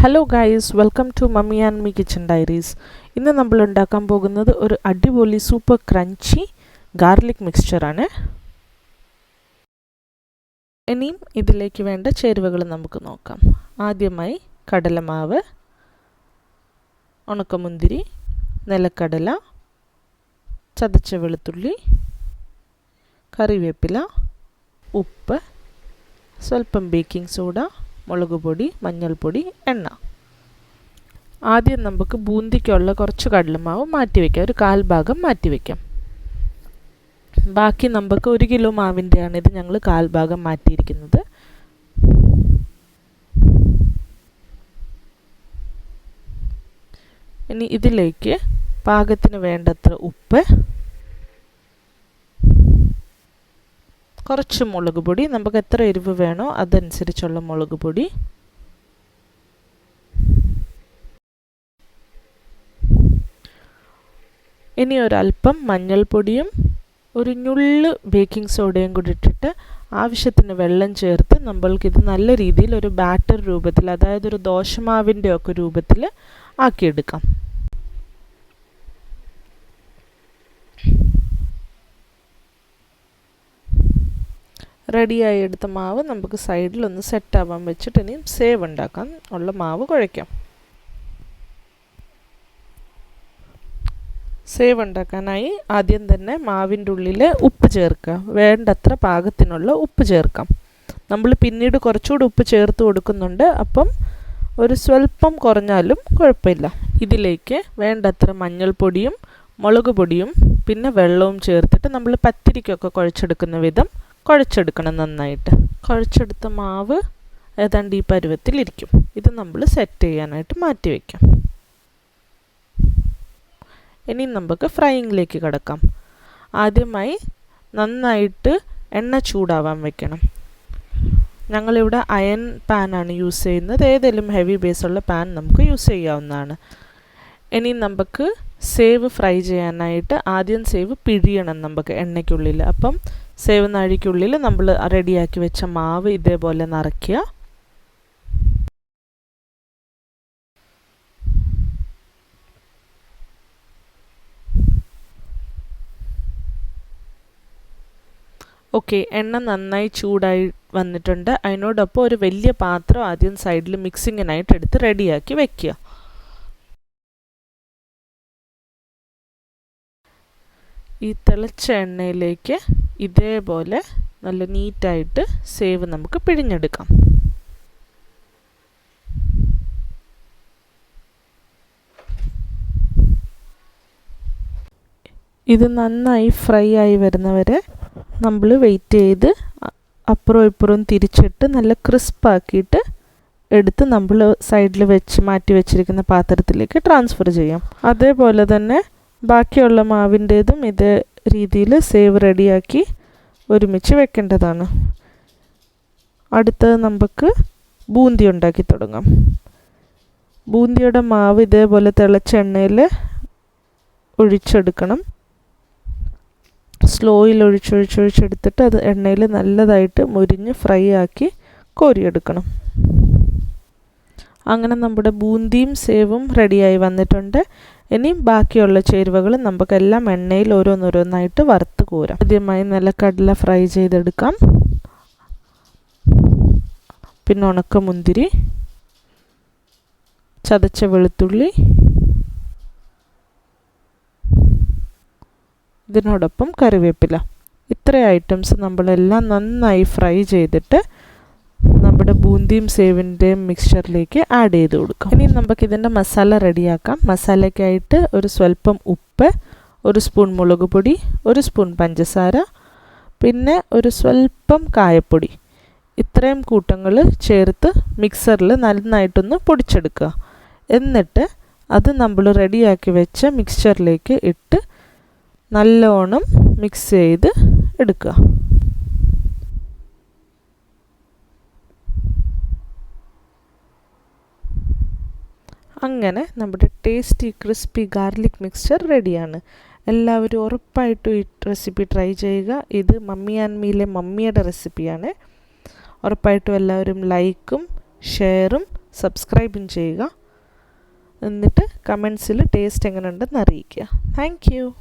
Hello guys, welcome to mummy and me kitchen diaries. ഇന്ന് നമ്മൾ ഉണ്ടാക്കാൻ പോകുന്നത് ഒരു അടിപൊളി സൂപ്പർ ക്രഞ്ചി ഗാർലിക് മിക്സ്ചറാണ്. ഇനിയും ഇതിലേക്ക് വേണ്ട ചേരുവകൾ നമുക്ക് നോക്കാം. ആദ്യമായി കടലമാവ്, ഉണക്കമുന്തിരി, നിലക്കടല, ചതച്ച വെളുത്തുള്ളി, കറിവേപ്പില, ഉപ്പ്, സ്വല്പം ബേക്കിംഗ് സോഡ, മുളക് പൊടി, മഞ്ഞൾപ്പൊടി, എണ്ണ. ആദ്യം നമുക്ക് ബൂന്തിക്കുള്ള കുറച്ച് കടലമാവ് മാറ്റി വയ്ക്കാം, ഒരു 1/4 ഭാഗം മാറ്റി വയ്ക്കാം. ബാക്കി നമുക്ക് 1 കിലോ മാവിൻ്റെയാണ് ഇത് ഞങ്ങൾ 1/4 ഭാഗം മാറ്റിയിരിക്കുന്നത്. ഇനി ഇതിലേക്ക് പാകത്തിന് വേണ്ടത്ര ഉപ്പ്, കുറച്ച് മുളക് പൊടി, നമുക്ക് എത്ര എരിവ് വേണോ അതനുസരിച്ചുള്ള മുളക് പൊടി, ഇനി ഒരല്പം മഞ്ഞൾപ്പൊടിയും ഒരു നുള്ള് ബേക്കിംഗ് സോഡയും കൂടി ഇട്ടിട്ട് ആവശ്യത്തിന് വെള്ളം ചേർത്ത് നമ്മൾക്കിത് നല്ല രീതിയിൽ ഒരു ബാറ്റർ രൂപത്തിൽ, അതായത് ഒരു ദോശമാവിൻ്റെ ഒക്കെ രൂപത്തിൽ ആക്കിയെടുക്കാം. റെഡിയായി എടുത്ത മാവ് നമുക്ക് സൈഡിൽ ഒന്ന് സെറ്റാവാൻ വെച്ചിട്ട് ഇനിയും സേവ് ഉണ്ടാക്കാൻ ഉള്ള മാവ് കുഴയ്ക്കാം. സേവ് ഉണ്ടാക്കാനായി ആദ്യം തന്നെ മാവിൻ്റെ ഉള്ളിൽ ഉപ്പ് ചേർക്കുക. വേണ്ടത്ര പാകത്തിനുള്ള ഉപ്പ് ചേർക്കാം. നമ്മൾ പിന്നീട് കുറച്ചുകൂടി ഉപ്പ് ചേർത്ത് കൊടുക്കുന്നുണ്ട്, അപ്പം ഒരു സ്വല്പം കുറഞ്ഞാലും കുഴപ്പമില്ല. ഇതിലേക്ക് വേണ്ടത്ര മഞ്ഞൾപ്പൊടിയും മുളക് പൊടിയും പിന്നെ വെള്ളവും ചേർത്തിട്ട് നമ്മൾ പത്തിരിക്കൊക്കെ കുഴച്ചെടുക്കുന്ന വിധം കുഴച്ചെടുക്കണം. നന്നായിട്ട് കുഴച്ചെടുത്ത മാവ് ഏതാണ്ട് ഈ പരുവത്തിലിരിക്കും. ഇത് നമ്മൾ സെറ്റ് ചെയ്യാനായിട്ട് മാറ്റി വയ്ക്കാം. ഇനി നമുക്ക് ഫ്രൈയിങ്ങിലേക്ക് കിടക്കാം. ആദ്യമായി നന്നായിട്ട് എണ്ണ ചൂടാവാൻ വെക്കണം. ഞങ്ങളിവിടെ അയൺ പാനാണ് യൂസ് ചെയ്യുന്നത്. ഏതെങ്കിലും ഹെവി ബേസുള്ള പാൻ നമുക്ക് യൂസ് ചെയ്യാവുന്നതാണ്. ഇനി നമുക്ക് സേവ് ഫ്രൈ ചെയ്യാനായിട്ട് ആദ്യം സേവ് പിഴിയണം നമുക്ക് എണ്ണയ്ക്കുള്ളിൽ. അപ്പം സേവ് നാഴിക്കുള്ളിൽ നമ്മൾ റെഡിയാക്കി വെച്ച മാവ് ഇതേപോലെ നിറയ്ക്കുക. ഓക്കെ, എണ്ണ നന്നായി ചൂടായി വന്നിട്ടുണ്ട്. അതിനോടൊപ്പം ഒരു വലിയ പാത്രം ആദ്യം സൈഡിൽ മിക്സിങ്ങിനായിട്ട് എടുത്ത് റെഡിയാക്കി വെക്കുക. ഈ തിളച്ച എണ്ണയിലേക്ക് ഇതേപോലെ നല്ല നീറ്റായിട്ട് സേവ് നമുക്ക് പിഴിഞ്ഞെടുക്കാം. ഇത് നന്നായി ഫ്രൈ ആയി വരുന്നവരെ നമ്മൾ വെയിറ്റ് ചെയ്ത് അപ്പുറവും ഇപ്പുറവും തിരിച്ചിട്ട് നല്ല ക്രിസ്പാക്കിയിട്ട് എടുത്ത് നമ്മൾ സൈഡിൽ വെച്ച് മാറ്റി വെച്ചിരിക്കുന്ന പാത്രത്തിലേക്ക് ട്രാൻസ്ഫർ ചെയ്യാം. അതേപോലെ തന്നെ ബാക്കിയുള്ള മാവിൻ്റേതും ഇതേ രീതിയിൽ സേവ് റെഡിയാക്കി ഒരുമിച്ച് വെക്കേണ്ടതാണ്. അടുത്തത് നമുക്ക് ബൂന്തി ഉണ്ടാക്കി തുടങ്ങാം. ബൂന്തിയുടെ മാവ് ഇതേപോലെ തിളച്ച എണ്ണയിൽ ഒഴിച്ചെടുക്കണം. സ്ലോയിൽ ഒഴിച്ചെടുത്തിട്ട് അത് എണ്ണയിൽ നല്ലതായിട്ട് മുരിഞ്ഞ് ഫ്രൈ ആക്കി കോരിയെടുക്കണം. അങ്ങനെ നമ്മുടെ ബൂന്തിയും സേവും റെഡിയായി വന്നിട്ടുണ്ട്. ഇനി ബാക്കിയുള്ള ചേരുവകൾ നമുക്കെല്ലാം എണ്ണയിൽ ഓരോന്നോരോന്നായിട്ട് വറുത്ത് കോരാം. ആദ്യമായി നിലക്കടല ഫ്രൈ ചെയ്തെടുക്കാം. പിന്നെ ഉണക്കമുന്തിരി, ചതച്ച വെളുത്തുള്ളി, ഇതിനോടൊപ്പം കറിവേപ്പില. ഇത്രയും ഐറ്റംസ് നമ്മളെല്ലാം നന്നായി ഫ്രൈ ചെയ്തിട്ട് നമ്മുടെ ബൂന്തിയും സേവിൻ്റെയും മിക്സ്ചറിലേക്ക് ആഡ് ചെയ്ത് കൊടുക്കാം. ഇനി നമുക്കിതിൻ്റെ മസാല റെഡിയാക്കാം. മസാലയ്ക്കായിട്ട് ഒരു സ്വല്പം ഉപ്പ്, 1 സ്പൂൺ മുളക് പൊടി, 1 സ്പൂൺ പഞ്ചസാര, പിന്നെ ഒരു സ്വല്പം കായപ്പൊടി, ഇത്രയും കൂട്ടങ്ങൾ ചേർത്ത് മിക്സറിൽ നന്നായിട്ടൊന്ന് പൊടിച്ചെടുക്കുക. എന്നിട്ട് അത് നമ്മൾ റെഡിയാക്കി വെച്ച മിക്സ്ചറിലേക്ക് ഇട്ട് നല്ലോണം മിക്സ് ചെയ്ത് എടുക്കുക. അങ്ങനെ നമ്മുടെ ടേസ്റ്റി ക്രിസ്പി ഗാർലിക് മിക്സ്ചർ റെഡിയാണ്. എല്ലാവരും ഉറപ്പായിട്ടും ഈ റെസിപ്പി ട്രൈ ചെയ്യുക. ഇത് മമ്മി ആൻഡ് മീയിലെ മമ്മിയുടെ റെസിപ്പിയാണ്. ഉറപ്പായിട്ടും എല്ലാവരും ലൈക്കും ഷെയറും സബ്സ്ക്രൈബും ചെയ്യുക. എന്നിട്ട് കമൻസിൽ ടേസ്റ്റ് എങ്ങനെയുണ്ടെന്ന് അറിയിക്കുക. Thank you.